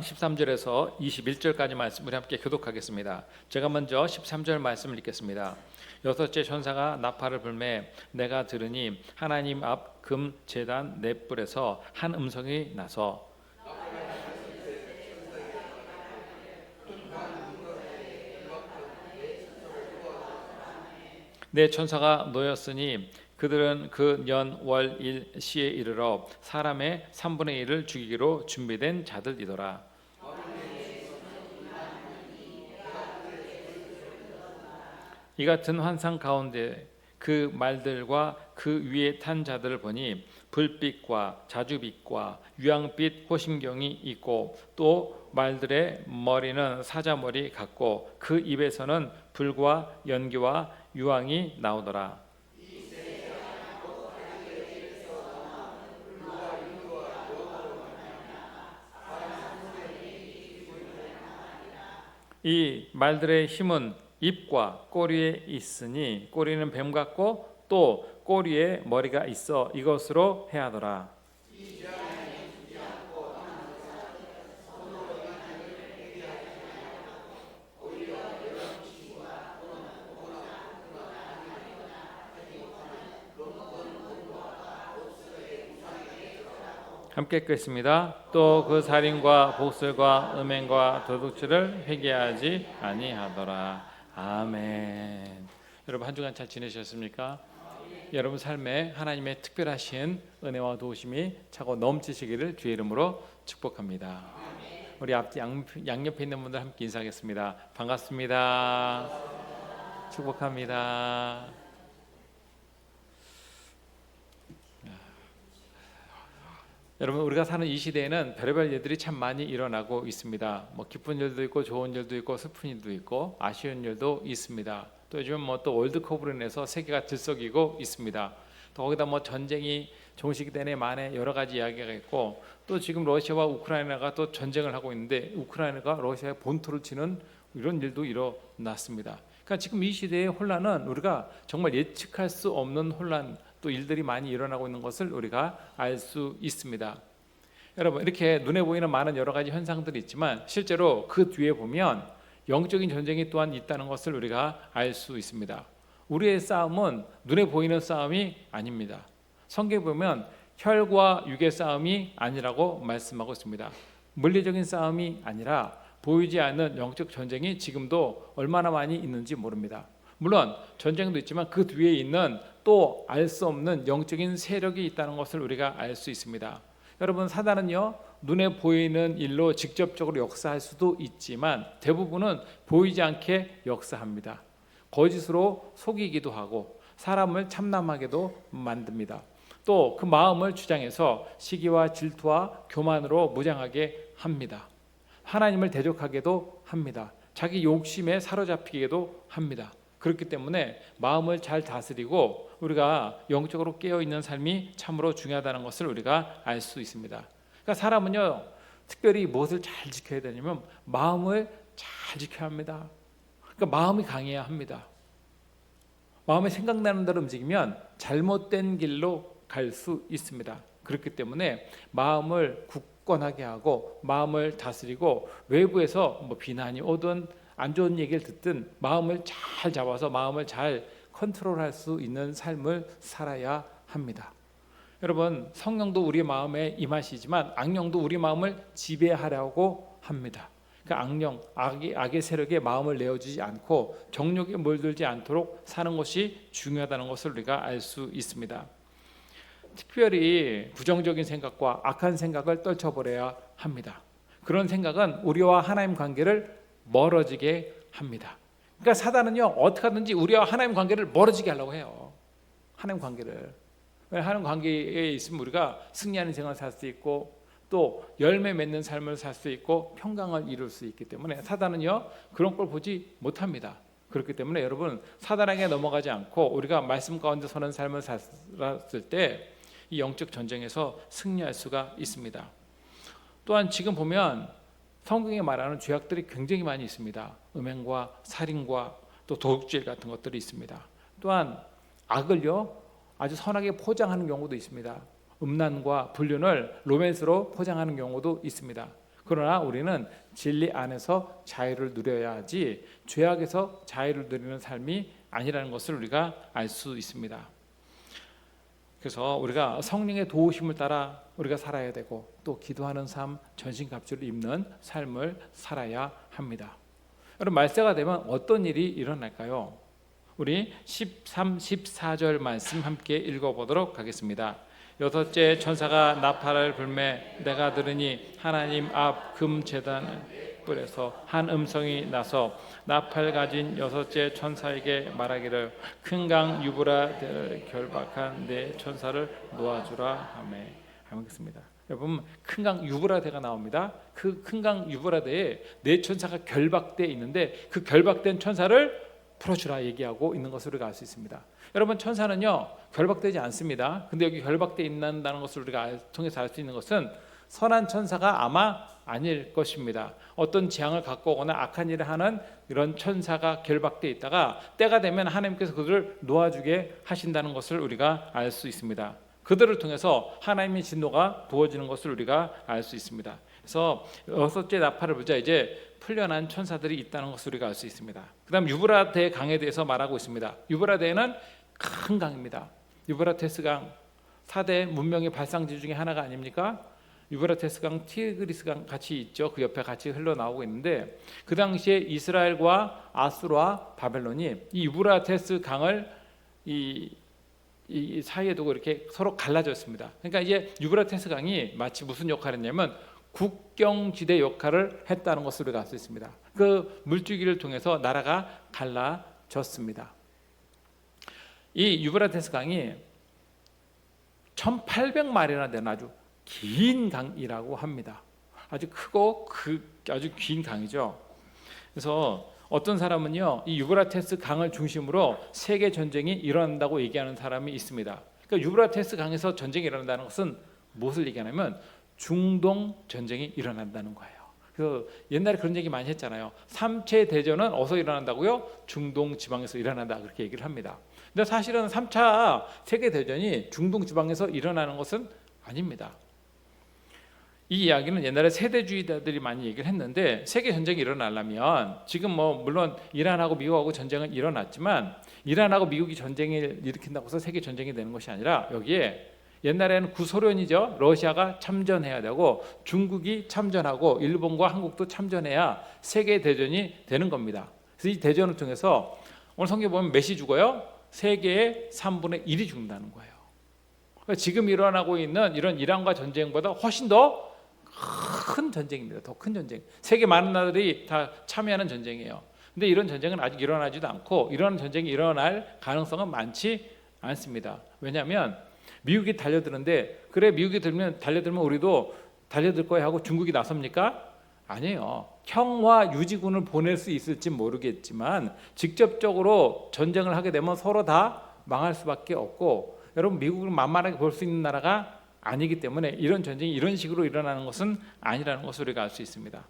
13절에서 21절까지 말씀을 함께 교독하겠습니다. 제가 먼저 13절 말씀을 읽겠습니다. 여섯째 천사가 나팔을 불매 내가 들으니 하나님 앞 금 제단 네 뿔에서 한 음성이 나서 네 천사가 놓였으니 그들은 그 년 월 일 시에 이르러 사람의 3분의 1을 죽이기로 준비된 자들이더라. 이 같은 환상 가운데 그 말들과 그 위에 탄 자들을 보니 불빛과 자주빛과 유황빛 호심경이 있고 또 말들의 머리는 사자머리 같고 그 입에서는 불과 연기와 유황이 나오더라. 이 말들의 힘은 입과 꼬리에 있으니 꼬리는 뱀 같고 또 꼬리에 머리가 있어 이것으로 해하더라. 함께 읽겠습니다. 또 그 살인과 복술과 음행과 도둑질을 회개하지 아니하더라. 아멘. 여러분 한 주간 잘 지내셨습니까? 여러분 삶에 하나님의 특별하신 은혜와 도우심이 차고 넘치시기를 주의 이름으로 축복합니다. 우리 앞 양옆에 있는 분들 함께 인사하겠습니다. 반갑습니다. 축복합니다. 여러분 우리가 사는 이 시대에는 별의별 일들이 참 많이 일어나고 있습니다. 기쁜 일도 있고 좋은 일도 있고 슬픈 일도 있고 아쉬운 일도 있습니다. 또 요즘 또 월드컵으로 인해서 세계가 들썩이고 있습니다. 또 거기다 전쟁이 종식이 되네 만에 여러 가지 이야기가 있고 또 지금 러시아와 우크라이나가 또 전쟁을 하고 있는데 우크라이나가 러시아의 본토를 치는 이런 일도 일어났습니다. 그러니까 지금 이 시대의 혼란은 우리가 정말 예측할 수 없는 혼란 또 일들이 많이 일어나고 있는 것을 우리가 알 수 있습니다. 여러분 이렇게 눈에 보이는 많은 여러 가지 현상들이 있지만 실제로 그 뒤에 보면 영적인 전쟁이 또한 있다는 것을 우리가 알 수 있습니다. 우리의 싸움은 눈에 보이는 싸움이 아닙니다. 성경에 보면 혈과 육의 싸움이 아니라고 말씀하고 있습니다. 물리적인 싸움이 아니라 보이지 않는 영적 전쟁이 지금도 얼마나 많이 있는지 모릅니다. 물론 전쟁도 있지만 그 뒤에 있는 또 알 수 없는 영적인 세력이 있다는 것을 우리가 알 수 있습니다. 여러분 사단은요 눈에 보이는 일로 직접적으로 역사할 수도 있지만 대부분은 보이지 않게 역사합니다. 거짓으로 속이기도 하고 사람을 참남하게도 만듭니다. 또 그 마음을 주장해서 시기와 질투와 교만으로 무장하게 합니다. 하나님을 대적하게도 합니다. 자기 욕심에 사로잡히게도 합니다. 그렇기 때문에 마음을 잘 다스리고 우리가 영적으로 깨어있는 삶이 참으로 중요하다는 것을 우리가 알 수 있습니다. 그러니까 사람은요 특별히 무엇을 잘 지켜야 되냐면 마음을 잘 지켜야 합니다. 그러니까 마음이 강해야 합니다. 마음에 생각나는 대로 움직이면 잘못된 길로 갈 수 있습니다. 그렇기 때문에 마음을 굳건하게 하고 마음을 다스리고 외부에서 비난이 오든 안 좋은 얘기를 듣든 마음을 잘 잡아서 마음을 잘 컨트롤할 수 있는 삶을 살아야 합니다. 여러분 성령도 우리 마음에 임하시지만 악령도 우리 마음을 지배하려고 합니다. 그 악령, 악의 세력에 마음을 내어주지 않고 정욕에 몰들지 않도록 사는 것이 중요하다는 것을 우리가 알 수 있습니다. 특별히 부정적인 생각과 악한 생각을 떨쳐버려야 합니다. 그런 생각은 우리와 하나님 관계를 멀어지게 합니다. 그러니까 사단은요 어떻게 하든지 우리와 하나님 관계를 멀어지게 하려고 해요. 하나님 관계를. 하나님 관계에 있으면 우리가 승리하는 생활을 살 수 있고 또 열매 맺는 삶을 살 수 있고 평강을 이룰 수 있기 때문에 사단은요 그런 걸 보지 못합니다. 그렇기 때문에 여러분 사단에게 넘어가지 않고 우리가 말씀 가운데 서는 삶을 살았을 때 이 영적 전쟁에서 승리할 수가 있습니다. 또한 지금 보면 성경에 말하는 죄악들이 굉장히 많이 있습니다. 음행과 살인과 또 도둑질 같은 것들이 있습니다. 또한 악을요 아주 선하게 포장하는 경우도 있습니다. 음란과 불륜을 로맨스로 포장하는 경우도 있습니다. 그러나 우리는 진리 안에서 자유를 누려야 하지 죄악에서 자유를 누리는 삶이 아니라는 것을 우리가 알 수 있습니다. 그래서 우리가 성령의 도우심을 따라 우리가 살아야 되고 또 기도하는 삶, 전신갑주를 입는 삶을 살아야 합니다. 여러분 말세가 되면 어떤 일이 일어날까요? 우리 13, 14절 말씀 함께 읽어보도록 하겠습니다. 여섯째 천사가 나팔을 불매 내가 들으니 하나님 앞 금제단 뿔에서 한 음성이 나서 나팔 가진 여섯째 천사에게 말하기를 큰 강 유브라데를 결박한 네 천사를 놓아주라 하매. 하겠습니다. 여러분 큰 강 유브라데가 나옵니다. 그 큰 강 유브라데에 네 천사가 결박되어 있는데 그 결박된 천사를 풀어주라 얘기하고 있는 것을 우리가 알 수 있습니다. 여러분 천사는요 결박되지 않습니다. 근데 여기 결박되어 있다는 것을 우리가 통해서 알 수 있는 것은 선한 천사가 아마 아닐 것입니다. 어떤 재앙을 갖고 오거나 악한 일을 하는 이런 천사가 결박되어 있다가 때가 되면 하나님께서 그들을 놓아주게 하신다는 것을 우리가 알 수 있습니다. 그들을 통해서 하나님의 진노가 부어지는 것을 우리가 알 수 있습니다. 그래서 여섯째 나팔을 불자 이제 풀려난 천사들이 있다는 것을 우리가 알 수 있습니다. 그 다음 유브라데 강에 대해서 말하고 있습니다. 유브라데는 큰 강입니다. 유브라테스 강 4대 문명의 발상지 중에 하나가 아닙니까? 유브라테스 강, 티그리스 강 같이 있죠. 그 옆에 같이 흘러나오고 있는데 그 당시에 이스라엘과 아수르와 바벨론이 이 유브라테스 강을 이 사이에 두고 이렇게 서로 갈라졌습니다. 그러니까 이제 유브라테스 강이 마치 무슨 역할을 했냐면 국경지대 역할을 했다는 것을 우리가 알 수 있습니다. 그 물줄기를 통해서 나라가 갈라졌습니다. 이 유브라테스 강이 1800마일이나 되는 아주 긴 강이라고 합니다. 아주 크고 아주 긴 강이죠. 그래서 어떤 사람은요 이 유브라테스 강을 중심으로 세계 전쟁이 일어난다고 얘기하는 사람이 있습니다. 그러니까 유브라테스 강에서 전쟁이 일어난다는 것은 무엇을 얘기하냐면 중동 전쟁이 일어난다는 거예요. 그 옛날에 그런 얘기 많이 했잖아요. 3차 대전은 어디서 일어난다고요? 중동 지방에서 일어난다 그렇게 얘기를 합니다. 근데 사실은 3차 세계 대전이 중동 지방에서 일어나는 것은 아닙니다. 이 이야기는 옛날에 세대주의자들이 많이 얘기를 했는데 세계 전쟁이 일어나려면 지금 뭐 물론 이란하고 미국하고 전쟁은 일어났지만 이란하고 미국이 전쟁을 일으킨다고 해서 세계 전쟁이 되는 것이 아니라 여기에 옛날에는 구소련이죠. 러시아가 참전해야 되고 중국이 참전하고 일본과 한국도 참전해야 세계 대전이 되는 겁니다. 그래서 이 대전을 통해서 오늘 성경 보면 몇이 죽어요? 세계의 3분의 1이 죽는다는 거예요. 그러니까 지금 일어나고 있는 이런 이란과 전쟁보다 훨씬 더 큰 전쟁입니다. 더 큰 전쟁. 세계 많은 나라들이 다 참여하는 전쟁이에요. 근데 이런 전쟁은 아직 일어나지도 않고 이런 전쟁이 일어날 가능성은 많지 않습니다. 왜냐하면 미국이 달려드는데 그래 미국이 달려들면 우리도 달려들 거야 하고 중국이 나섭니까? 아니에요. 평화 유지군을 보낼 수 있을지 모르겠지만 직접적으로 전쟁을 하게 되면 서로 다 망할 수밖에 없고 여러분 미국을 만만하게 볼 수 있는 나라가 아니기 때문에 이런 전쟁이 이런 식으로 일어나는 것은 아니라는 것을 우리가 알 수 있습니다.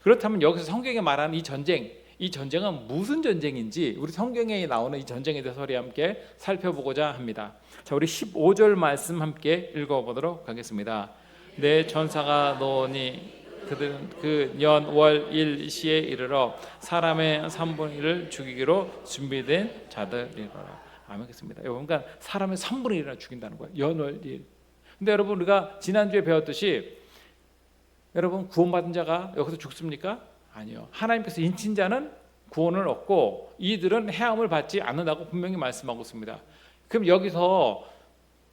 그렇다면 여기서 성경에 말하는 이 전쟁은 무슨 전쟁인지 우리 성경에 나오는 이 전쟁에 대해서 우리 함께 살펴보고자 합니다. 자, 우리 15절 말씀 함께 읽어보도록 하겠습니다. 내 전사가 너니 그들은 그 년 월 일시에 이르러 사람의 3분의 1을 죽이기로 준비된 자들이라. 아멘겠습니다. 그러니까 사람의 3분의 1이나 죽인다는 거예요. 연 월 일. 근데 여러분 우리가 지난주에 배웠듯이 여러분 구원받은 자가 여기서 죽습니까? 아니요. 하나님께서 인친 자는 구원을 얻고 이들은 해함을 받지 않는다고 분명히 말씀하고 있습니다. 그럼 여기서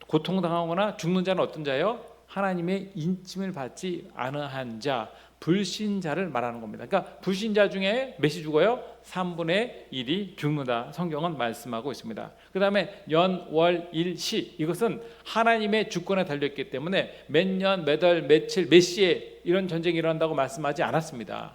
고통당하거나 죽는 자는 어떤 자예요? 하나님의 인침을 받지 않은 자, 불신자를 말하는 겁니다. 그러니까 불신자 중에 몇이 죽어요? 3분의 1이 죽는다. 성경은 말씀하고 있습니다. 그 다음에 연, 월, 일, 시 이것은 하나님의 주권에 달려있기 때문에 몇 년, 몇 월, 며칠, 몇 시에 이런 전쟁이 일어난다고 말씀하지 않았습니다.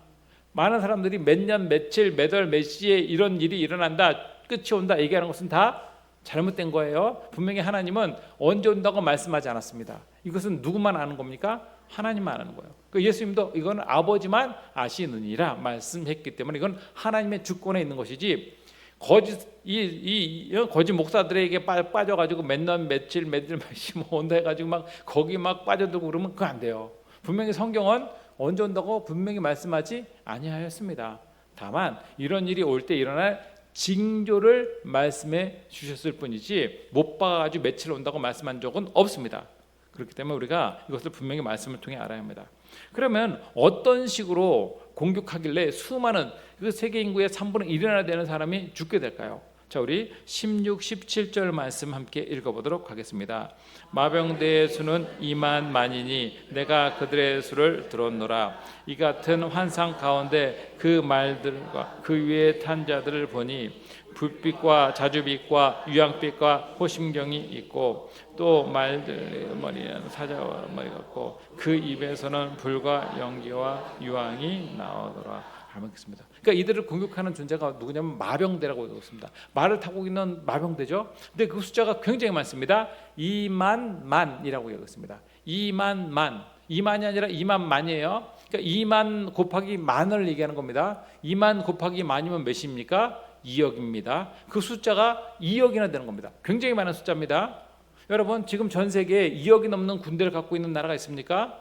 많은 사람들이 몇 년, 며칠, 몇 월, 몇 시에 이런 일이 일어난다, 끝이 온다 얘기하는 것은 다 잘못된 거예요. 분명히 하나님은 언제 온다고 말씀하지 않았습니다. 이것은 누구만 아는 겁니까? 하나님만 아는 거예요. 예수님도 이건 아버지만 아시느니라 말씀했기 때문에 이건 하나님의 주권에 있는 것이지 거짓 목사들에게 빠져가지고 몇 년 며칠 며칠 몇시 뭐 온다 해가지고 막 거기 막 빠져들고 그러면 그거 안 돼요. 분명히 성경은 언제 온다고 분명히 말씀하지 아니하였습니다. 다만 이런 일이 올 때 일어날 징조를 말씀해 주셨을 뿐이지 못 봐가지고 며칠 온다고 말씀한 적은 없습니다. 그렇기 때문에 우리가 이것을 분명히 말씀을 통해 알아야 합니다. 그러면 어떤 식으로 공격하길래 수많은 그 세계 인구의 3분의 1이나 되는 사람이 죽게 될까요? 자, 우리 16, 17절 말씀 함께 읽어보도록 하겠습니다. 마병대의 수는 2만 만이니 내가 그들의 수를 들었노라. 이 같은 환상 가운데 그 말들과 그 위에 탄 자들을 보니 불빛과 자주빛과 유황빛과 호심경이 있고 또 말들의 머리는 사자와 머리 같고 그 입에서는 불과 연기와 유황이 나오더라. 알겠습니다. 그러니까 이들을 공격하는 존재가 누구냐면 마병대라고 읽었습니다. 말을 타고 있는 마병대죠. 근데 그 숫자가 굉장히 많습니다. 2만 만이라고 읽었습니다. 2만 만. 2만이 아니라 2만 만이에요. 그러니까 2만 곱하기 만을 얘기하는 겁니다. 2만 곱하기 만이면 몇입니까? 2억입니다. 그 숫자가 2억이나 되는 겁니다. 굉장히 많은 숫자입니다. 여러분, 지금 전 세계에 2억이 넘는 군대를 갖고 있는 나라가 있습니까?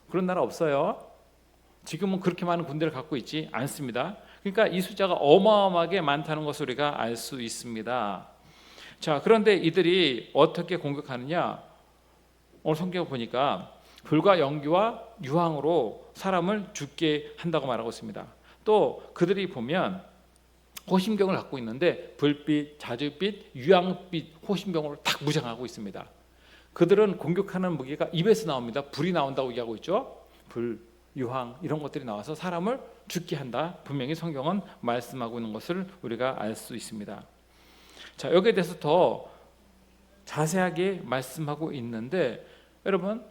그런 나라 없어요. 지금은 그렇게 많은 군대를 갖고 있지 않습니다. 그러니까 이 숫자가 어마어마하게 많다는 것을 우리가 알 수 있습니다. 자, 그런데 이들이 어떻게 공격하느냐? 오늘 성경을 보니까 불과 연기와 유황으로 사람을 죽게 한다고 말하고 있습니다. 또 그들이 보면 호심경을 갖고 있는데 불빛, 자주빛, 유황빛 호심경으로 딱 무장하고 있습니다. 그들은 공격하는 무기가 입에서 나옵니다. 불이 나온다고 얘기하고 있죠. 불, 유황 이런 것들이 나와서 사람을 죽게 한다. 분명히 성경은 말씀하고 있는 것을 우리가 알 수 있습니다. 자, 여기에 대해서 더 자세하게 말씀하고 있는데 여러분,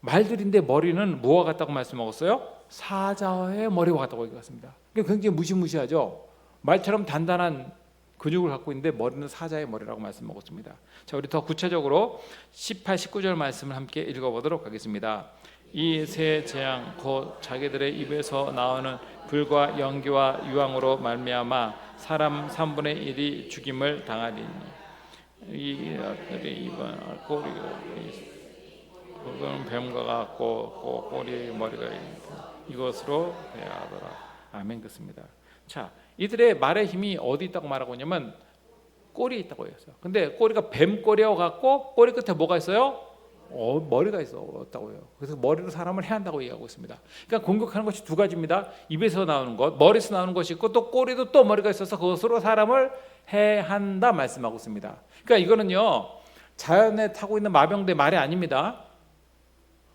말들인데 머리는 뭐와 같다고 말씀하셨어요? 사자의 머리와 같다고 얘기했습니다. 굉장히 무시무시하죠. 말처럼 단단한 근육을 갖고 있는데 머리는 사자의 머리라고 말씀하셨습니다. 자, 우리 더 구체적으로 18, 19절 말씀을 함께 읽어보도록 하겠습니다. 이 세 재앙 곧 자기들의 입에서 나오는 불과 연기와 유황으로 말미암아 사람 3분의 1이 죽임을 당하리니 이들의 입은 꼬리가 굵은 뱀과 같고 꼬리에 머리가 이것으로 대하더라. 아멘. 그렇습니다. 자, 이들의 말의 힘이 어디 있다고 말하고 있냐면 꼬리에 있다고 했어요. 근데 꼬리가 뱀 꼬리와 같고 꼬리 끝에 뭐가 있어요? 머리가 있었다고 해요. 그래서 머리로 사람을 해야 한다고 얘기하고 있습니다. 그러니까 공격하는 것이 두 가지입니다. 입에서 나오는 것, 머리에서 나오는 것이 있고 또 꼬리도 또 머리가 있어서 그것으로 사람을 해야 한다 말씀하고 있습니다. 그러니까 이거는요, 자연에 타고 있는 마병대 말이 아닙니다.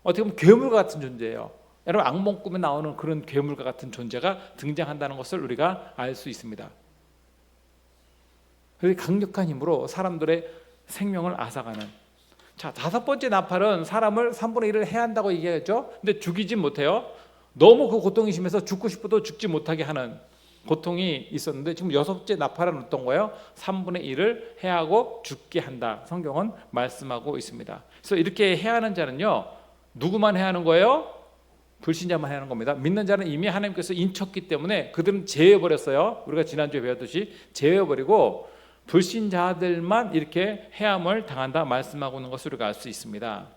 어떻게 보면 괴물과 같은 존재예요. 여러분, 악몽 꿈에 나오는 그런 괴물과 같은 존재가 등장한다는 것을 우리가 알 수 있습니다. 그래서 강력한 힘으로 사람들의 생명을 앗아가는. 자, 다섯 번째 나팔은 사람을 3분의 1을 해야 한다고 얘기했죠. 근데 죽이지 못해요. 너무 그 고통이 심해서 죽고 싶어도 죽지 못하게 하는 고통이 있었는데 지금 여섯 번째 나팔은 어떤 거예요? 3분의 1을 해야 하고 죽게 한다. 성경은 말씀하고 있습니다. 그래서 이렇게 해야 하는 자는요, 누구만 해야 하는 거예요? 불신자만 해야 하는 겁니다. 믿는 자는 이미 하나님께서 인쳤기 때문에 그들은 제외해버렸어요. 우리가 지난주에 배웠듯이 제외해버리고 불신자들만 이렇게 해함을 당한다 말씀하고 있는 것을 우리가 알 수 있습니다.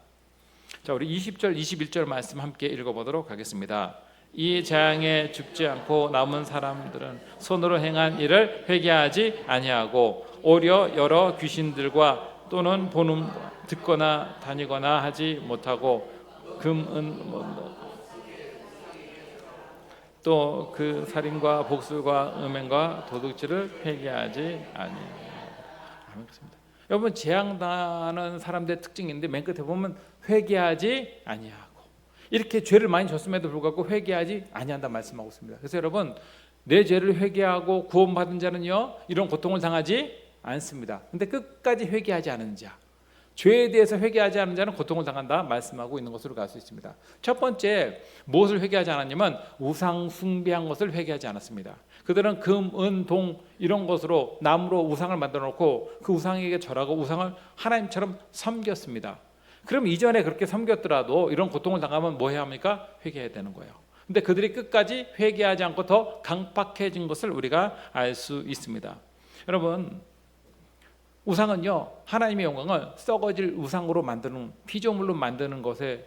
자, 우리 20절 21절 말씀 함께 읽어보도록 하겠습니다. 이 재앙에 죽지 않고 남은 사람들은 손으로 행한 일을 회개하지 아니하고 오히려 여러 귀신들과 또는 보는 듣거나 다니거나 하지 못하고 금은 또 그 살인과 복술과 음행과 도둑질을 회개하지 아니하고. 여러분, 재앙당하는 사람들의 특징인데 맨 끝에 보면 회개하지 아니하고, 이렇게 죄를 많이 졌음에도 불구하고 회개하지 아니한다 말씀하고 있습니다. 그래서 여러분, 내 죄를 회개하고 구원받은 자는요, 이런 고통을 당하지 않습니다. 근데 끝까지 회개하지 않은 자, 죄에 대해서 회개하지 않은 자는 고통을 당한다 말씀하고 있는 것으로 갈 수 있습니다. 첫 번째, 무엇을 회개하지 않았냐면 우상 숭배한 것을 회개하지 않았습니다. 그들은 금, 은, 동 이런 것으로 나무로 우상을 만들어 놓고 그 우상에게 절하고 우상을 하나님처럼 섬겼습니다. 그럼 이전에 그렇게 섬겼더라도 이런 고통을 당하면 뭐 해야 합니까? 회개해야 되는 거예요. 근데 그들이 끝까지 회개하지 않고 더 강팍해진 것을 우리가 알 수 있습니다. 여러분, 우상은요, 하나님의 영광을 썩어질 우상으로 만드는, 피조물로 만드는 것에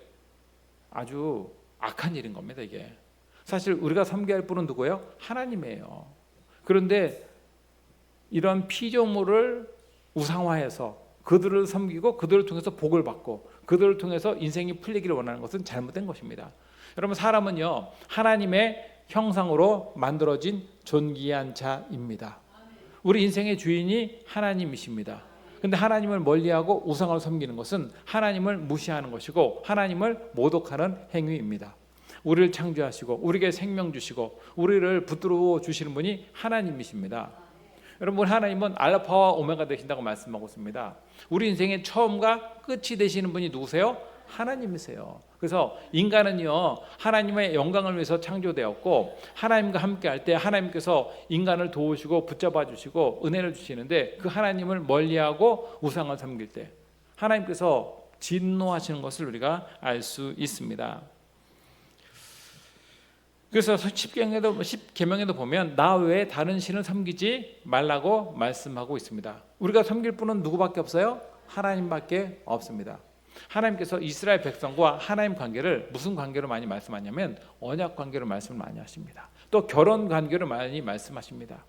아주 악한 일인 겁니다. 이게 사실 우리가 섬겨야 할 분은 누구예요? 하나님이에요. 그런데 이런 피조물을 우상화해서 그들을 섬기고 그들을 통해서 복을 받고 그들을 통해서 인생이 풀리기를 원하는 것은 잘못된 것입니다. 여러분, 사람은요 하나님의 형상으로 만들어진 존귀한 자입니다. 우리 인생의 주인이 하나님이십니다. 근데 하나님을 멀리하고 우상을 섬기는 것은 하나님을 무시하는 것이고 하나님을 모독하는 행위입니다. 우리를 창조하시고 우리에게 생명 주시고 우리를 붙들어 주시는 분이 하나님이십니다. 여러분, 하나님은 알파와 오메가 되신다고 말씀하고 있습니다. 우리 인생의 처음과 끝이 되시는 분이 누구세요? 하나님이세요. 그래서 인간은요 하나님의 영광을 위해서 창조되었고 하나님과 함께 할 때 하나님께서 인간을 도우시고 붙잡아 주시고 은혜를 주시는데 그 하나님을 멀리하고 우상을 섬길 때 하나님께서 진노하시는 것을 우리가 알 수 있습니다. 그래서 십계명에도 보면 나 외에 다른 신을 섬기지 말라고 말씀하고 있습니다. 우리가 섬길 분은 누구밖에 없어요? 하나님밖에 없습니다. 하나님께서 이스라엘 백성과 하나님 관계를 무슨 관계로 많이 말씀하냐면 언약 관계로 말씀을 많이 하십니다. 또 결혼 관계로 많이 말씀하십니다.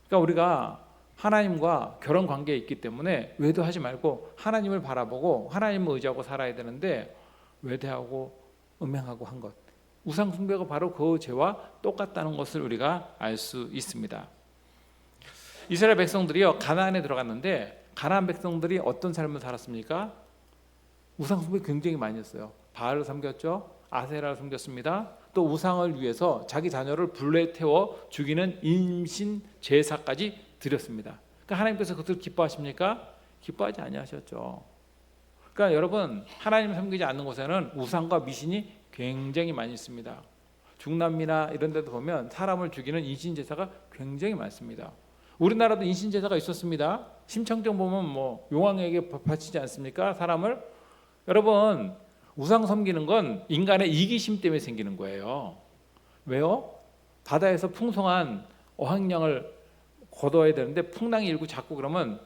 그러니까 우리가 하나님과 결혼 관계에 있기 때문에 외도하지 말고 하나님을 바라보고 하나님을 의지하고 살아야 되는데 외대하고 음행하고 한 것, 우상 숭배가 바로 그 죄와 똑같다는 것을 우리가 알 수 있습니다. 이스라엘 백성들이요 가나안에 들어갔는데 가나안 백성들이 어떤 삶을 살았습니까? 우상 숭배 굉장히 많이 했어요. 바알을 섬겼죠. 아세라를 섬겼습니다. 또 우상을 위해서 자기 자녀를 불에 태워 죽이는 임신 제사까지 드렸습니다. 그러니까 하나님께서 그것을 기뻐하십니까? 기뻐하지 아니하셨죠. 그러니까 여러분, 하나님을 섬기지 않는 곳에는 우상과 미신이 굉장히 많이 있습니다. 중남미나 이런 데도 보면 사람을 죽이는 인신제사가 굉장히 많습니다. 우리나라도 인신제사가 있었습니다. 심청정 보면 뭐 용왕에게 바치지 않습니까? 사람을. 여러분, 우상 섬기는 건 인간의 이기심 때문에 생기는 거예요. 왜요? 바다에서 풍성한 어항량을 거둬야 되는데 풍랑이 일고 자꾸 그러면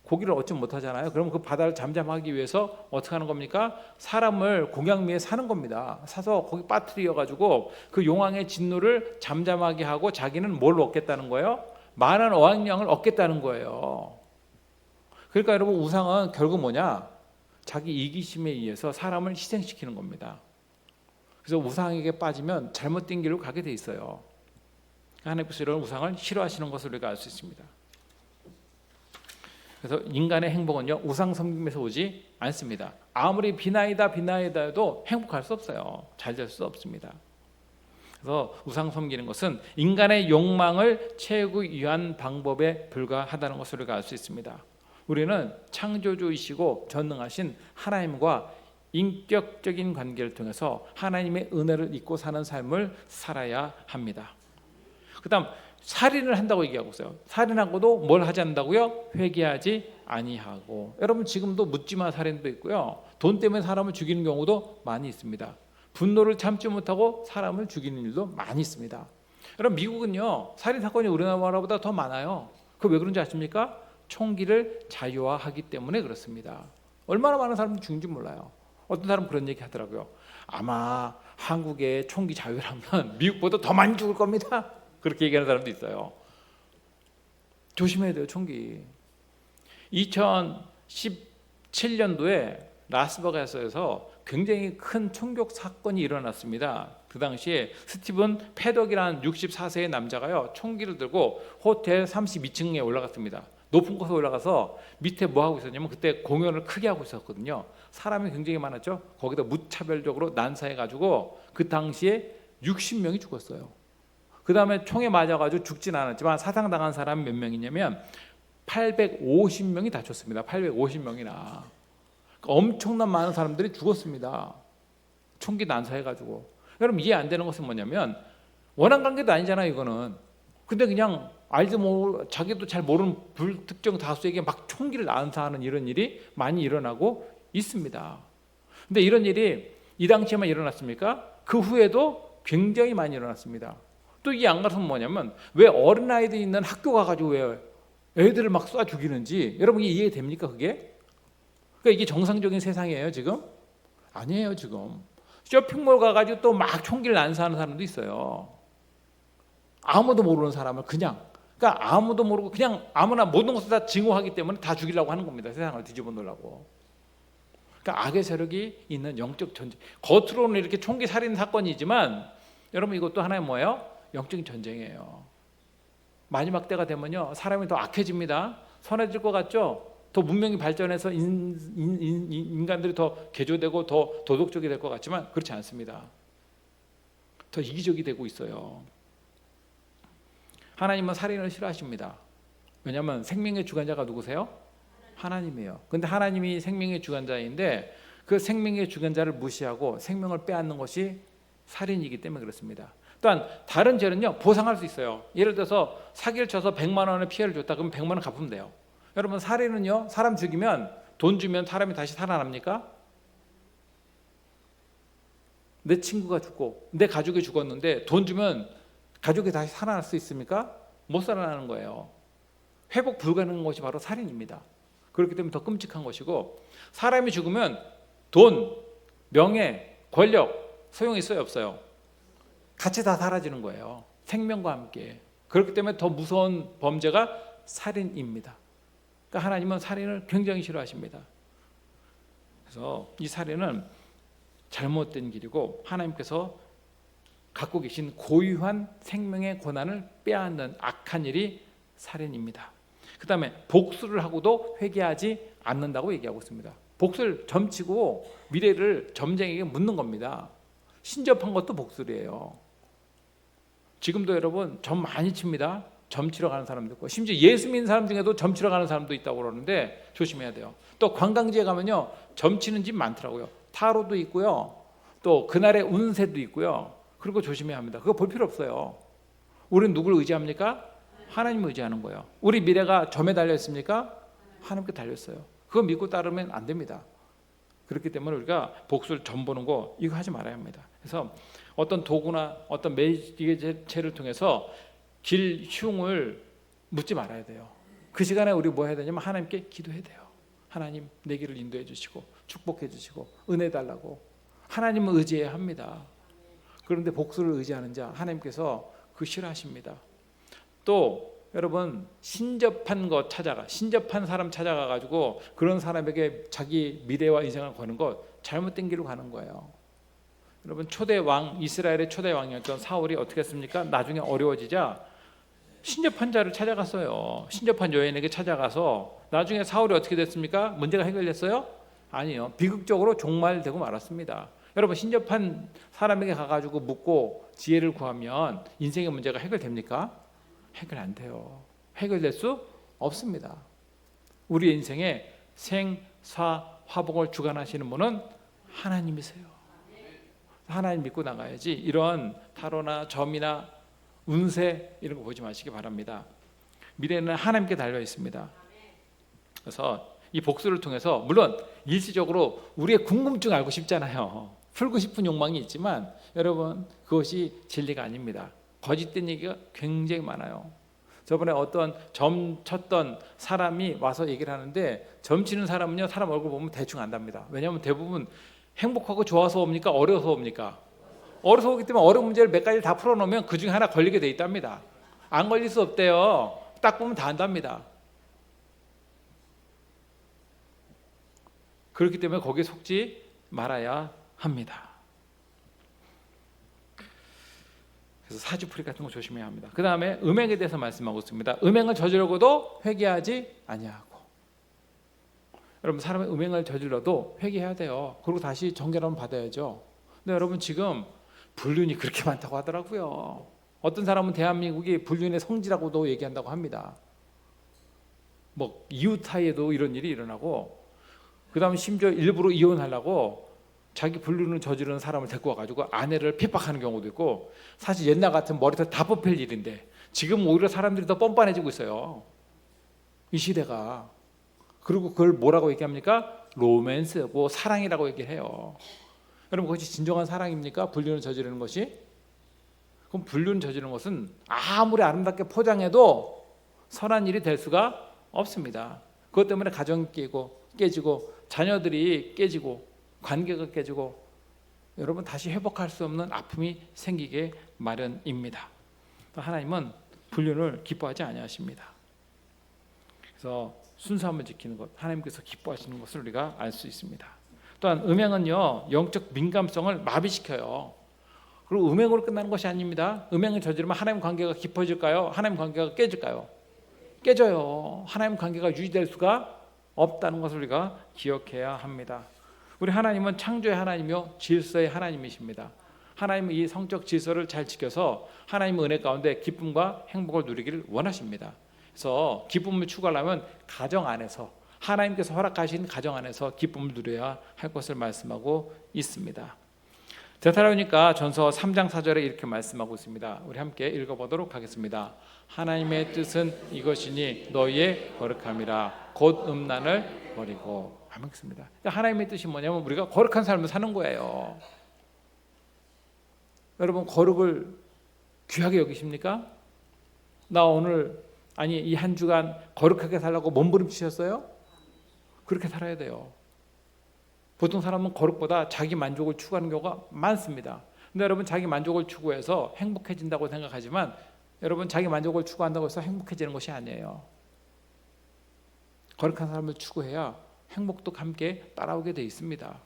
고기를 얻지 못하잖아요. 그러면 그 바다를 잠잠하기 위해서 어떻게 하는 겁니까? 사람을 공양미에 사는 겁니다. 사서 거기 빠뜨려 가지고 그 용왕의 진노를 잠잠하게 하고 자기는 뭘 얻겠다는 거예요? 많은 어항량을 얻겠다는 거예요. 그러니까 여러분, 우상은 결국 뭐냐? 자기 이기심에 의해서 사람을 희생시키는 겁니다. 그래서 우상에게 빠지면 잘못된 길로 가게 돼 있어요. 하나님께서 이런 우상을 싫어하시는 것을 우리가 알 수 있습니다. 그래서 인간의 행복은요 우상 섬김에서 오지 않습니다. 아무리 비나이다 해도 행복할 수 없어요. 잘 될 수 없습니다. 그래서 우상 섬기는 것은 인간의 욕망을 채우기 위한 방법에 불과하다는 것을 우리가 알 수 있습니다. 우리는 창조주이시고 전능하신 하나님과 인격적인 관계를 통해서 하나님의 은혜를 잊고 사는 삶을 살아야 합니다. 그 다음 살인을 한다고 얘기하고 있어요. 살인하고도 뭘 하지 않는다고요? 회개하지 아니하고. 여러분, 지금도 묻지마 살인도 있고요. 돈 때문에 사람을 죽이는 경우도 많이 있습니다. 분노를 참지 못하고 사람을 죽이는 일도 많이 있습니다. 여러분, 미국은요 살인 사건이 우리나라보다 더 많아요. 그거 왜 그런지 아십니까? 총기를 자유화하기 때문에 그렇습니다. 얼마나 많은 사람들이 죽는지 몰라요. 어떤 사람은 그런 얘기 하더라고요. 아마 한국에 총기 자유라면 미국보다 더 많이 죽을 겁니다. 그렇게 얘기하는 사람도 있어요. 조심해야 돼요, 총기. 2017년도에 라스베가스에서 굉장히 큰 총격 사건이 일어났습니다. 그 당시에 스티븐 패덕이라는 64세의 남자가요 총기를 들고 호텔 32층에 올라갔습니다. 높은 곳에 올라가서 밑에 뭐 하고 있었냐면 그때 공연을 크게 하고 있었거든요. 사람이 굉장히 많았죠. 거기다 무차별적으로 난사해가지고 그 당시에 60명이 죽었어요. 그 다음에 총에 맞아가지고 죽진 않았지만 사상당한 사람이 몇 명이냐면 850명이 다쳤습니다. 850명이나 엄청난 많은 사람들이 죽었습니다. 총기 난사해가지고. 여러분, 이해 안 되는 것은 뭐냐면 원한 관계도 아니잖아요, 이거는. 근데 그냥 알도 모르고 자기도 잘 모르는 불특정 다수에게 막 총기를 난사하는 이런 일이 많이 일어나고 있습니다. 근데 이런 일이 이 당시에만 일어났습니까? 그 후에도 굉장히 많이 일어났습니다. 또 이 양가서는 뭐냐면 왜 어린아이들 있는 학교 가가지고 왜 애들을 막 쏴 죽이는지 여러분 이게 이해됩니까? 그게? 그러니까 이게 정상적인 세상이에요 지금? 아니에요 지금. 쇼핑몰 가가지고 또 막 총기를 난사하는 사람도 있어요. 아무도 모르는 사람을 그러니까 아무도 모르고 그냥 아무나 모든 것을 다 증오하기 때문에 다 죽이려고 하는 겁니다. 세상을 뒤집어 놓으려고. 그러니까 악의 세력이 있는 영적 전쟁. 겉으로는 이렇게 총기 살인 사건이지만 여러분 이것도 하나의 뭐예요? 영적인 전쟁이에요. 마지막 때가 되면요 사람이 더 악해집니다. 선해질 것 같죠? 더 문명이 발전해서 인간들이 더 개조되고 더 도덕적이 될 것 같지만 그렇지 않습니다. 더 이기적이 되고 있어요. 하나님은 살인을 싫어하십니다. 왜냐하면 생명의 주관자가 누구세요? 하나님이에요. 근데 하나님이 생명의 주관자인데 그 생명의 주관자를 무시하고 생명을 빼앗는 것이 살인이기 때문에 그렇습니다. 또한 다른 죄는요 보상할 수 있어요. 예를 들어서 사기를 쳐서 100만 원의 피해를 줬다 그러면 100만 원 갚으면 돼요. 여러분 살인은요 사람 죽이면 돈 주면 사람이 다시 살아납니까? 내 친구가 죽고 내 가족이 죽었는데 돈 주면 가족이 다시 살아날 수 있습니까? 못 살아나는 거예요. 회복 불가능한 것이 바로 살인입니다. 그렇기 때문에 더 끔찍한 것이고 사람이 죽으면 돈, 명예, 권력 소용이 있어요 없어요? 같이 다 사라지는 거예요. 생명과 함께. 그렇기 때문에 더 무서운 범죄가 살인입니다. 그러니까 하나님은 살인을 굉장히 싫어하십니다. 그래서 이 살인은 잘못된 길이고 하나님께서 갖고 계신 고유한 생명의 권한을 빼앗는 악한 일이 살인입니다. 그 다음에 복수를 하고도 회개하지 않는다고 얘기하고 있습니다. 복수를 점치고 미래를 점쟁이에게 묻는 겁니다. 신접한 것도 복수래요. 지금도 여러분 점 많이 칩니다. 점치러 가는 사람도 있고 심지어 예수 믿는 사람 중에도 점치러 가는 사람도 있다고 그러는데 조심해야 돼요. 또 관광지에 가면요 점치는 집 많더라고요. 타로도 있고요. 또 그날의 운세도 있고요. 그리고 조심해야 합니다. 그거 볼 필요 없어요. 우리는 누구를 의지합니까? 하나님을 의지하는 거예요. 우리 미래가 점에 달려 있습니까? 하나님께 달려 있어요. 그거 믿고 따르면 안 됩니다. 그렇기 때문에 우리가 복수를 점 보는 거 이거 하지 말아야 합니다. 그래서 어떤 도구나 어떤 매개체를 통해서 길 흉을 묻지 말아야 돼요. 그 시간에 우리 뭐 해야 되냐면 하나님께 기도해야 돼요. 하나님 내 길을 인도해 주시고 축복해 주시고 은혜 달라고 하나님을 의지해야 합니다. 그런데 복수를 의지하는 자 하나님께서 그 싫어하십니다. 또 여러분 신접한 사람 찾아가 가지고 그런 사람에게 자기 미래와 인생을 거는 것 잘못된 길로 가는 거예요. 여러분 초대 왕 이스라엘의 초대 왕이었던 사울이 어떻게 했습니까? 나중에 어려워지자 신접한 자를 찾아갔어요. 신접한 여인에게 찾아가서 나중에 사울이 어떻게 됐습니까? 문제가 해결됐어요? 아니요. 비극적으로 종말되고 말았습니다. 여러분 신접한 사람에게 가가지고 묻고 지혜를 구하면 인생의 문제가 해결됩니까? 해결 안 돼요. 해결될 수 없습니다. 우리 인생에 생사 화복을 주관하시는 분은 하나님이세요. 하나님 믿고 나가야지 이런 타로나 점이나 운세 이런 거 보지 마시기 바랍니다. 미래는 하나님께 달려 있습니다. 그래서 이 복수를 통해서 물론 일시적으로 우리의 궁금증 알고 싶잖아요. 풀고 싶은 욕망이 있지만 여러분 그것이 진리가 아닙니다. 거짓된 얘기가 굉장히 많아요. 저번에 어떤 점 쳤던 사람이 와서 얘기를 하는데 점 치는 사람은요 사람 얼굴 보면 대충 안답니다. 왜냐하면 대부분 행복하고 좋아서 옵니까? 어려서 옵니까? 어려서 오기 때문에 어려운 문제를 몇 가지를 다 풀어놓으면 그 중에 하나 걸리게 돼 있답니다. 안 걸릴 수 없대요. 딱 보면 다 안답니다. 그렇기 때문에 거기에 속지 말아야 합니다. 그래서 사주풀이 같은 거 조심해야 합니다. 그 다음에 음행에 대해서 말씀하고 있습니다. 음행을 저지르고도 회개하지 아니하고. 여러분 사람의 음행을 저질러도 회개해야 돼요. 그리고 다시 정결함을 받아야죠. 근데 여러분 지금 불륜이 그렇게 많다고 하더라고요. 어떤 사람은 대한민국이 불륜의 성지라고도 얘기한다고 합니다. 뭐 이웃 사이에도 이런 일이 일어나고 그 다음에 심지어 일부러 이혼하려고 자기 불륜을 저지르는 사람을 데리고 와가지고 아내를 핍박하는 경우도 있고 사실 옛날 같은 머리털 다 뽑힐 일인데 지금 오히려 사람들이 더 뻔뻔해지고 있어요. 이 시대가. 그리고 그걸 뭐라고 얘기합니까? 로맨스, 뭐 사랑이라고 얘기해요. 여러분 그것이 진정한 사랑입니까? 불륜을 저지르는 것이? 그럼 불륜을 저지르는 것은 아무리 아름답게 포장해도 선한 일이 될 수가 없습니다. 그것 때문에 가정이 깨지고 자녀들이 깨지고 관계가 깨지고 여러분 다시 회복할 수 없는 아픔이 생기게 마련입니다. 하나님은 불륜을 기뻐하지 아니하십니다. 그래서 순수함을 지키는 것, 하나님께서 기뻐하시는 것을 우리가 알 수 있습니다. 또한 음행은요, 영적 민감성을 마비시켜요. 그리고 음행으로 끝나는 것이 아닙니다. 음행을 저지르면 하나님 관계가 깊어질까요? 하나님 관계가 깨질까요? 깨져요. 하나님 관계가 유지될 수가 없다는 것을 우리가 기억해야 합니다. 우리 하나님은 창조의 하나님이요 질서의 하나님이십니다. 하나님은 이 성적 질서를 잘 지켜서 하나님의 은혜 가운데 기쁨과 행복을 누리기를 원하십니다. 그래서 기쁨을 추구하려면 가정 안에서, 하나님께서 허락하신 가정 안에서 기쁨을 누려야 할 것을 말씀하고 있습니다. 데살로니가 전서 3장 4절에 이렇게 말씀하고 있습니다. 우리 함께 읽어보도록 하겠습니다. 하나님의 뜻은 이것이니 너희의 거룩함이라 곧 음란을 버리고. 아멘입니다. 하나님의 뜻이 뭐냐면 우리가 거룩한 삶을 사는 거예요. 여러분 거룩을 귀하게 여기십니까? 나 오늘 이 한 주간 거룩하게 살라고 몸부림치셨어요? 그렇게 살아야 돼요. 보통 사람은 거룩보다 자기 만족을 추구하는 경우가 많습니다. 근데 여러분 자기 만족을 추구해서 행복해진다고 생각하지만 여러분 자기 만족을 추구한다고 해서 행복해지는 것이 아니에요. 거룩한 삶을 추구해야 행복도 함께 따라오게 돼 있습니다.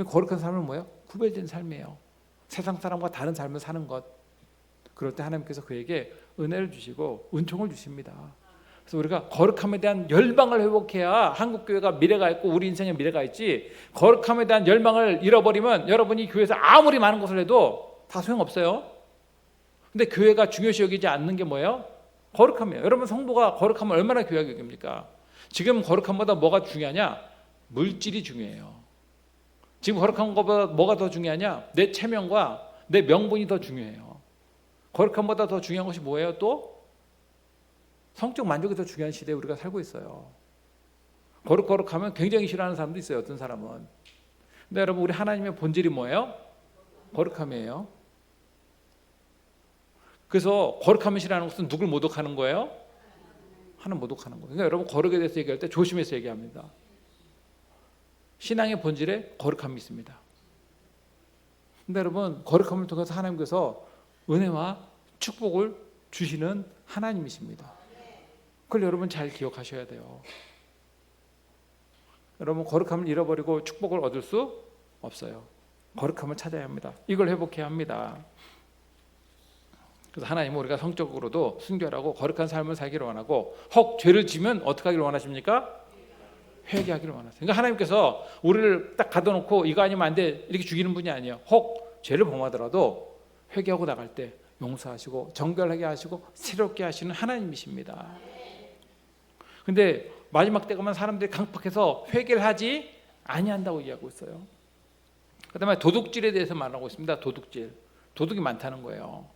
거룩한 삶은 뭐예요? 구별된 삶이에요. 세상 사람과 다른 삶을 사는 것. 그럴 때 하나님께서 그에게 은혜를 주시고 은총을 주십니다. 그래서 우리가 거룩함에 대한 열망을 회복해야 한국교회가 미래가 있고 우리 인생에 미래가 있지, 거룩함에 대한 열망을 잃어버리면 여러분이 교회에서 아무리 많은 것을 해도 다 소용없어요. 근데 교회가 중요시 여기지 않는 게 뭐예요? 거룩함이에요. 여러분 성도가 거룩함을 얼마나 귀하게 여깁니까? 지금 거룩함보다 뭐가 중요하냐? 물질이 중요해요. 지금 거룩한 것보다 뭐가 더 중요하냐? 내 체면과 내 명분이 더 중요해요. 거룩함보다 더 중요한 것이 뭐예요? 또 성적 만족이 더 중요한 시대에 우리가 살고 있어요. 거룩하면 굉장히 싫어하는 사람도 있어요. 어떤 사람은. 근데 여러분 우리 하나님의 본질이 뭐예요? 거룩함이에요. 그래서 거룩함을 싫어하는 것은 누굴 모독하는 거예요? 하나님 모독하는 거예요. 그러니까 여러분 거룩에 대해서 얘기할 때 조심해서 얘기합니다. 신앙의 본질에 거룩함이 있습니다. 근데 여러분 거룩함을 통해서 하나님께서 은혜와 축복을 주시는 하나님이십니다. 그걸 여러분 잘 기억하셔야 돼요. 여러분 거룩함을 잃어버리고 축복을 얻을 수 없어요. 거룩함을 찾아야 합니다. 이걸 회복해야 합니다. 그래서 하나님은 우리가 성적으로도 순결하고 거룩한 삶을 살기를 원하고, 혹 죄를 지면 어떻게 하기를 원하십니까? 회개하기를 원하세요. 그러니까 하나님께서 우리를 딱 가둬놓고 이거 아니면 안 돼 이렇게 죽이는 분이 아니에요. 혹 죄를 범하더라도 회개하고 나갈 때 용서하시고 정결하게 하시고 새롭게 하시는 하나님이십니다. 근데 마지막 때 가면 사람들이 강팍해서 회개를 하지 아니한다고 얘기하고 있어요. 그다음에 도둑질에 대해서 말하고 있습니다. 도둑질. 도둑이 많다는 거예요.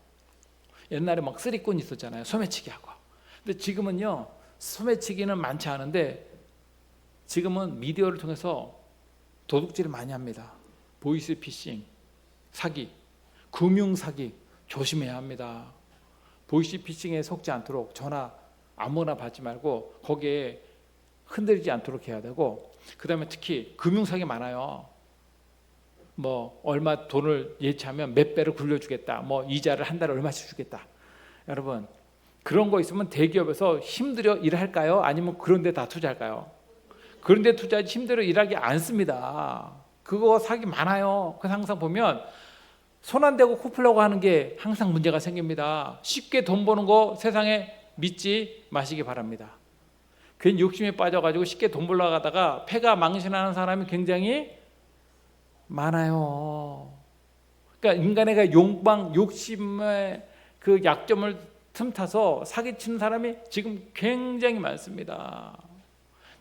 옛날에 막 쓰리꾼 있었잖아요. 소매치기 하고. 근데 지금은요. 소매치기는 많지 않은데 지금은 미디어를 통해서 도둑질을 많이 합니다. 보이스피싱, 사기, 금융사기 조심해야 합니다. 보이스피싱에 속지 않도록 전화 아무나 받지 말고 거기에 흔들리지 않도록 해야 되고, 그 다음에 특히 금융사기 많아요. 뭐 얼마 돈을 예치하면 몇 배를 굴려주겠다, 뭐 이자를 한 달에 얼마씩 주겠다. 여러분 그런 거 있으면 대기업에서 힘들어 일할까요? 아니면 그런 데 다 투자할까요? 그런 데 투자하지 힘들어 일하기 않습니다. 그거 사기 많아요. 그래서 항상 보면 손 안 대고 코 풀려고 하는 게 항상 문제가 생깁니다. 쉽게 돈 버는 거 세상에 믿지 마시기 바랍니다. 괜히 욕심에 빠져가지고 쉽게 돈 벌려고 하다가 패가 망신하는 사람이 굉장히 많아요. 그러니까 인간의 그 욕망, 욕심의 그 약점을 틈타서 사기치는 사람이 지금 굉장히 많습니다.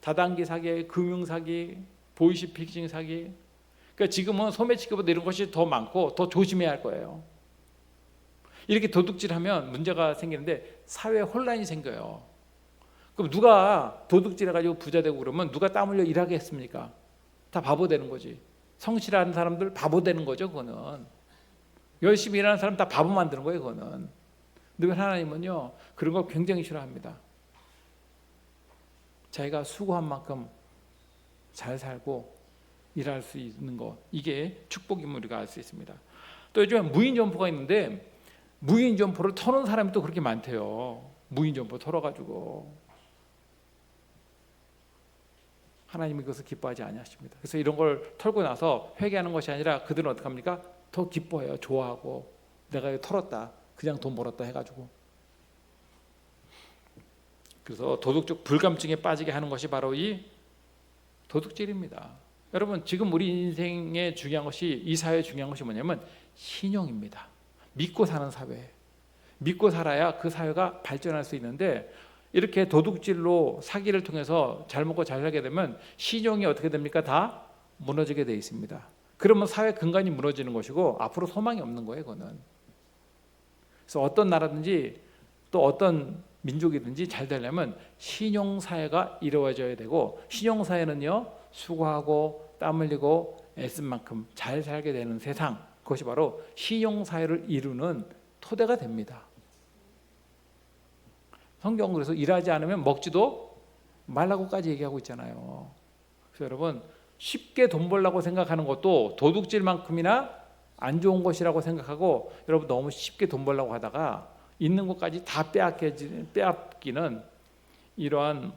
다단계 사기, 금융 사기, 보이스피싱 사기. 그러니까 지금은 소매치기보다 이런 것이 더 많고 더 조심해야 할 거예요. 이렇게 도둑질하면 문제가 생기는데 사회에 혼란이 생겨요. 그럼 누가 도둑질해가지고 부자 되고 그러면 누가 땀 흘려 일하게 했습니까? 다 바보 되는 거지. 성실한 사람들 바보 되는 거죠. 그거는 열심히 일하는 사람 다 바보 만드는 거예요. 그거는. 근데 하나님은요 그런 걸 굉장히 싫어합니다. 자기가 수고한 만큼 잘 살고 일할 수 있는 것, 이게 축복임을 우리가 알 수 있습니다. 또 요즘에 무인 점포가 있는데 무인 점포를 터는 사람이 또 그렇게 많대요. 무인 점포 털어가지고 하나님이 그것을 기뻐하지 아니하십니다. 그래서 이런 걸 털고 나서 회개하는 것이 아니라 그들은 어떻게 합니까? 더 기뻐해요. 좋아하고 내가 이거 털었다, 그냥 돈 벌었다 해가지고. 그래서 도덕적 불감증에 빠지게 하는 것이 바로 이 도둑질입니다. 여러분, 지금 우리 인생에 중요한 것이, 이 사회에 중요한 것이 뭐냐면 신용입니다. 믿고 사는 사회, 믿고 살아야 그 사회가 발전할 수 있는데, 이렇게 도둑질로 사기를 통해서 잘 먹고 잘 살게 되면 신용이 어떻게 됩니까? 다 무너지게 돼 있습니다. 그러면 사회 근간이 무너지는 것이고 앞으로 소망이 없는 거예요, 그거는. 그래서 어떤 나라든지 또 어떤 민족이든지 잘 되려면 신용사회가 이루어져야 되고, 신용사회는요, 수고하고 땀 흘리고 애쓴 만큼 잘 살게 되는 세상, 그것이 바로 신용사회를 이루는 토대가 됩니다. 성경은 그래서 일하지 않으면 먹지도 말라고까지 얘기하고 있잖아요. 그래서 여러분, 쉽게 돈 벌라고 생각하는 것도 도둑질만큼이나 안 좋은 것이라고 생각하고, 여러분 너무 쉽게 돈 벌라고 하다가 있는 것까지 다 빼앗기는 이러한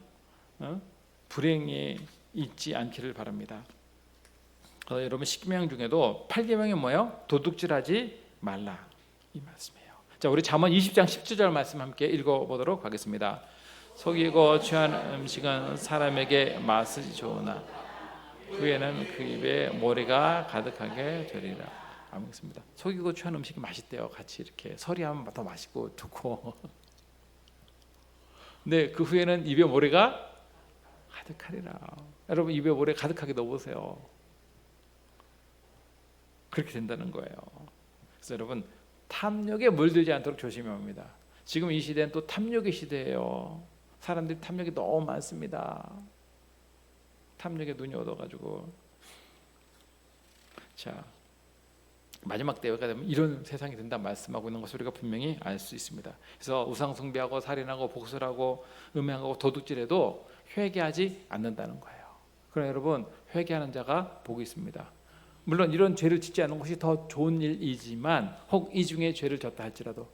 불행이 있지 않기를 바랍니다. 여러분, 10계명 중에도 8계명이 뭐예요? 도둑질하지 말라, 이 말씀이에요. 자, 우리 잠언 20장 17절 말씀 함께 읽어보도록 하겠습니다. 속이고 취한 음식은 사람에게 맛이 좋으나 후에는 그 입에 모래가 가득하게 되리라. 아멘입니다. 속이고 취한 음식이 맛있대요. 같이 이렇게 서리하면 더 맛있고 좋고. 근데 그 후에는 입에 모래가 가득하리라. 여러분, 입에 모래 가득하게 넣어보세요. 그렇게 된다는 거예요. 그래서 여러분, 탐욕에 물들지 않도록 조심해야 합니다. 지금 이 시대는 또 탐욕의 시대예요. 사람들이 탐욕이 너무 많습니다. 탐욕에 눈이 어두워가지고. 자, 마지막 때가 되면 이런 세상이 된다 말씀하고 있는 것을 우리가 분명히 알 수 있습니다. 그래서 우상 숭배하고 살인하고 복술하고 음행하고 도둑질해도 회개하지 않는다는 거예요. 그러나 여러분, 회개하는 자가 복이 있습니다. 물론 이런 죄를 짓지 않는 것이 더 좋은 일이지만, 혹 이 중에 죄를 졌다 할지라도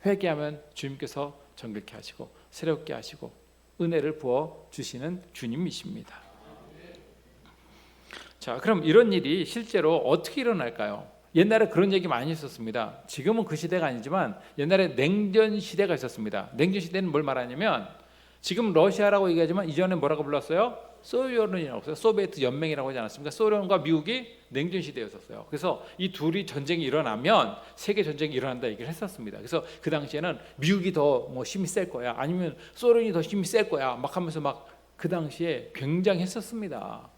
회개하면 주님께서 정결케 하시고 새롭게 하시고 은혜를 부어 주시는 주님이십니다. 자, 그럼 이런 일이 실제로 어떻게 일어날까요? 옛날에 그런 얘기 많이 있었습니다. 지금은 그 시대가 아니지만 옛날에 냉전 시대가 있었습니다. 냉전 시대는 뭘 말하냐면, 지금 러시아라고 얘기하지만 이전에 뭐라고 불렀어요? 소련이라고 했어요. 소비에트 연맹이라고 하지 않았습니까? 소련과 미국이 냉전 시대였었어요. 그래서 이 둘이 전쟁이 일어나면 세계 전쟁이 일어난다 얘기를 했었습니다. 그래서 그 당시에는 미국이 더 뭐 힘이 셀 거야, 아니면 소련이 더 힘이 셀 거야, 막 하면서 막 그 당시에 굉장했었습니다.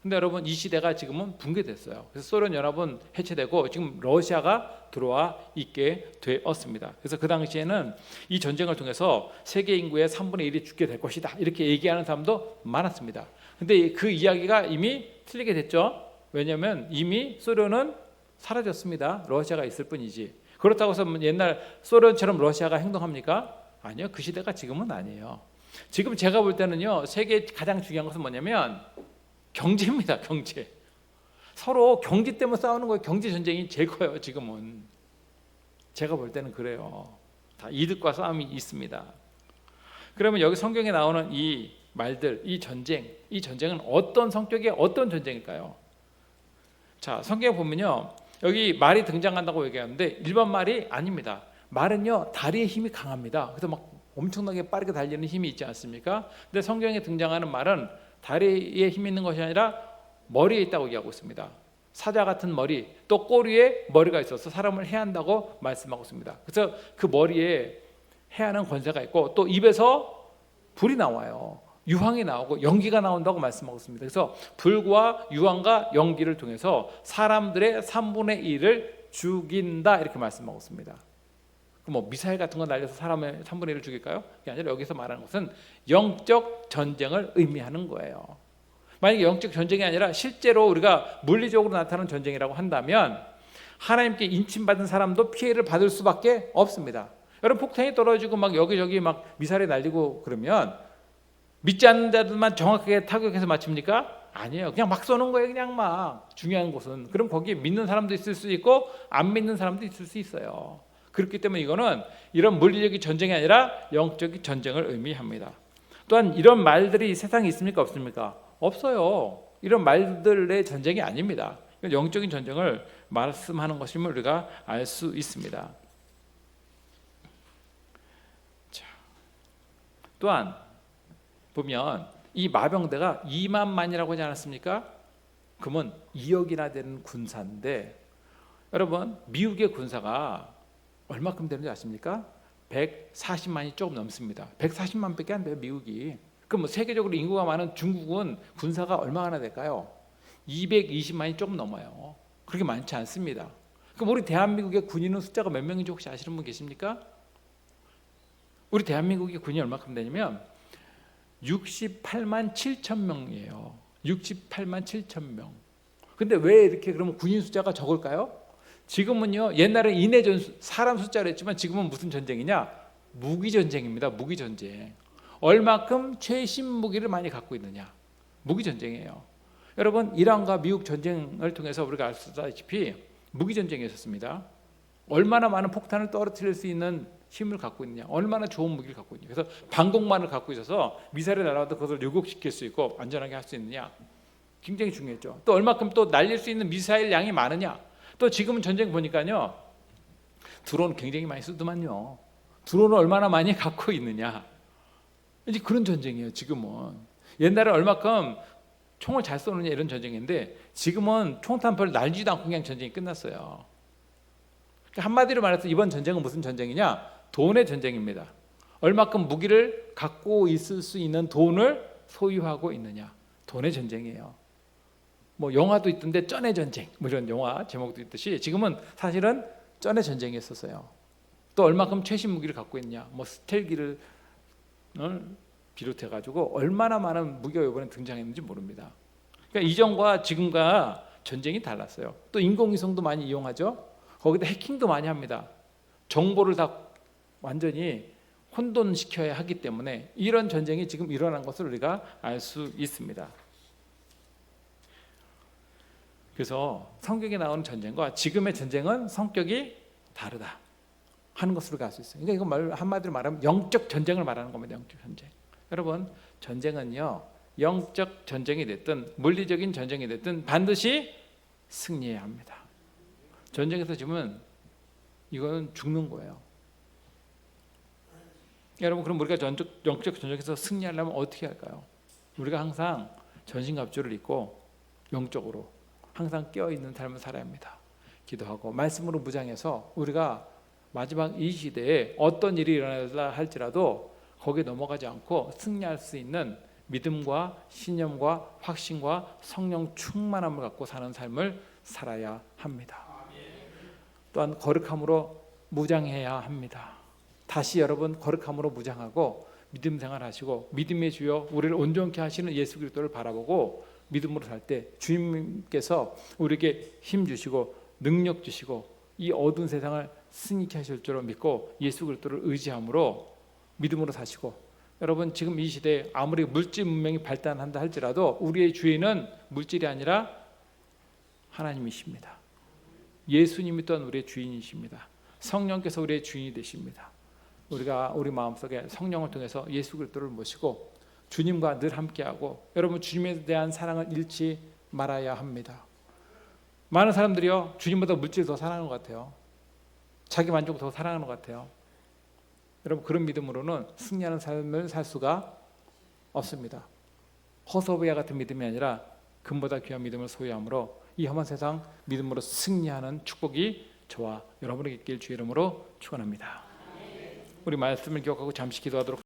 근데 여러분, 이 시대가 지금은 붕괴됐어요. 그래서 소련 연합은 해체되고 지금 러시아가 들어와 있게 되었습니다. 그래서 그 당시에는 이 전쟁을 통해서 세계 인구의 3분의 1이 죽게 될 것이다, 이렇게 얘기하는 사람도 많았습니다. 근데 그 이야기가 이미 틀리게 됐죠. 왜냐하면 이미 소련은 사라졌습니다. 러시아가 있을 뿐이지. 그렇다고 해서 옛날 소련처럼 러시아가 행동합니까? 아니요. 그 시대가 지금은 아니에요. 지금 제가 볼 때는요, 세계에 가장 중요한 것은 뭐냐면 경제입니다. 경제. 서로 경제 때문에 싸우는 거예요. 경제 전쟁이 제일 커요. 지금은. 제가 볼 때는 그래요. 다 이득과 싸움이 있습니다. 그러면 여기 성경에 나오는 이 말들, 이 전쟁은 어떤 성격의 어떤 전쟁일까요? 자, 성경에 보면요, 여기 말이 등장한다고 얘기하는데 일반 말이 아닙니다. 말은요, 다리의 힘이 강합니다. 그래서 막 엄청나게 빠르게 달리는 힘이 있지 않습니까? 근데 성경에 등장하는 말은 다리에 힘이 있는 것이 아니라 머리에 있다고 얘기하고 있습니다. 사자 같은 머리, 또 꼬리에 머리가 있어서 사람을 해한다고 말씀하고 있습니다. 그래서 그 머리에 해하는 권세가 있고, 또 입에서 불이 나와요. 유황이 나오고 연기가 나온다고 말씀하고 있습니다. 그래서 불과 유황과 연기를 통해서 사람들의 3분의 1을 죽인다, 이렇게 말씀하고 있습니다. 뭐 미사일 같은 거 날려서 사람의 3분의 1을 죽일까요? 그게 아니라 여기서 말하는 것은 영적 전쟁을 의미하는 거예요. 만약에 영적 전쟁이 아니라 실제로 우리가 물리적으로 나타나는 전쟁이라고 한다면 하나님께 인침받은 사람도 피해를 받을 수밖에 없습니다. 여러분, 폭탄이 떨어지고 막 여기저기 막 미사일이 날리고 그러면 믿지 않는 자들만 정확하게 타격해서 맞춥니까? 아니에요. 그냥 막 쏘는 거예요. 그냥 막. 중요한 곳은. 그럼 거기에 믿는 사람도 있을 수 있고 안 믿는 사람도 있을 수 있어요. 그렇기 때문에 이거는 이런 물리적인 전쟁이 아니라 영적인 전쟁을 의미합니다. 또한 이런 말들이 세상에 있습니까? 없습니까? 없어요. 이런 말들의 전쟁이 아닙니다. 영적인 전쟁을 말씀하는 것임을 우리가 알 수 있습니다. 자, 또한 보면 이 마병대가 2만만이라고 하지 않았습니까? 그러면 2억이나 되는 군사인데 여러분 미국의 군사가 얼마큼 되는지 아십니까? 140만이 조금 넘습니다. 140만밖에 안 돼요 미국이. 그럼 뭐 세계적으로 인구가 많은 중국은 군사가 얼마나 될까요? 220만이 조금 넘어요. 그렇게 많지 않습니다. 그럼 우리 대한민국의 군인은 숫자가 몇 명인지 혹시 아시는 분 계십니까? 우리 대한민국의 군인이 얼마큼 되냐면 68만 7천 명이에요. 68만 7천 명. 근데 왜 이렇게 그러면 군인 숫자가 적을까요? 지금은요, 옛날에 인해전 사람 숫자로 했지만 지금은 무슨 전쟁이냐? 무기 전쟁입니다. 무기 전쟁. 얼마큼 최신 무기를 많이 갖고 있느냐? 무기 전쟁이에요. 여러분, 이란과 미국 전쟁을 통해서 우리가 알 수 있다시피 무기 전쟁이 있었습니다. 얼마나 많은 폭탄을 떨어뜨릴 수 있는 힘을 갖고 있느냐, 얼마나 좋은 무기를 갖고 있느냐. 그래서 방공만을 갖고 있어서 미사일이 날아와도 그것을 요격시킬 수 있고 안전하게 할 수 있느냐, 굉장히 중요했죠. 또 얼마큼 또 날릴 수 있는 미사일 양이 많으냐. 또 지금은 전쟁 보니까요, 드론 굉장히 많이 쓰더만요. 드론을 얼마나 많이 갖고 있느냐, 이제 그런 전쟁이에요. 지금은 옛날에 얼마큼 총을 잘 쏘느냐 이런 전쟁인데 지금은 총탄포를 날지도 않고 그냥 전쟁이 끝났어요. 한마디로 말해서 이번 전쟁은 무슨 전쟁이냐? 돈의 전쟁입니다. 얼마큼 무기를 갖고 있을 수 있는 돈을 소유하고 있느냐, 돈의 전쟁이에요. 뭐 영화도 있던데 쩐의 전쟁, 뭐 이런 영화 제목도 있듯이 지금은 사실은 쩐의 전쟁이었어요. 또 얼마큼 최신 무기를 갖고 있냐, 뭐 스텔기를 비롯해 가지고 얼마나 많은 무기가 이번에 등장했는지 모릅니다. 그러니까 이전과 지금과 전쟁이 달랐어요. 또 인공위성도 많이 이용하죠. 거기다 해킹도 많이 합니다. 정보를 다 완전히 혼돈시켜야 하기 때문에 이런 전쟁이 지금 일어난 것을 우리가 알 수 있습니다. 그래서 성경에 나오는 전쟁과 지금의 전쟁은 성격이 다르다 하는 것을 우리가 알 수 있어요. 그러니까 이거 한마디로 말하면 영적 전쟁을 말하는 겁니다. 영적 전쟁. 여러분, 전쟁은요, 영적 전쟁이 됐든 물리적인 전쟁이 됐든 반드시 승리해야 합니다. 전쟁에서 지면 이건 죽는 거예요. 여러분, 그럼 우리가 영적 전쟁에서 승리하려면 어떻게 할까요? 우리가 항상 전신갑주를 입고 영적으로 항상 깨어있는 삶을 살아야 합니다. 기도하고 말씀으로 무장해서 우리가 마지막 이 시대에 어떤 일이 일어나야 할지라도 거기에 넘어가지 않고 승리할 수 있는 믿음과 신념과 확신과 성령 충만함을 갖고 사는 삶을 살아야 합니다. 또한 거룩함으로 무장해야 합니다. 다시 여러분, 거룩함으로 무장하고 믿음 생활하시고 믿음의 주여 우리를 온전케 하시는 예수 그리스도를 바라보고 믿음으로 살 때 주님께서 우리에게 힘 주시고 능력 주시고 이 어두운 세상을 승리케 하실 줄 믿고 예수 그리스도를 의지함으로 믿음으로 사시고, 여러분 지금 이 시대에 아무리 물질 문명이 발달한다 할지라도 우리의 주인은 물질이 아니라 하나님이십니다. 예수님이 또한 우리의 주인이십니다. 성령께서 우리의 주인이 되십니다. 우리가 우리 마음속에 성령을 통해서 예수 그리스도를 모시고 주님과 늘 함께하고, 여러분 주님에 대한 사랑을 잃지 말아야 합니다. 많은 사람들이요, 주님보다 물질을 더 사랑하는 것 같아요. 자기 만족을 더 사랑하는 것 같아요. 여러분, 그런 믿음으로는 승리하는 삶을 살 수가 없습니다. 허소비아 같은 믿음이 아니라 금보다 귀한 믿음을 소유함으로 이 험한 세상 믿음으로 승리하는 축복이 저와 여러분에게 있길 주의 이름으로 축원합니다. 우리 말씀을 기억하고 잠시 기도하도록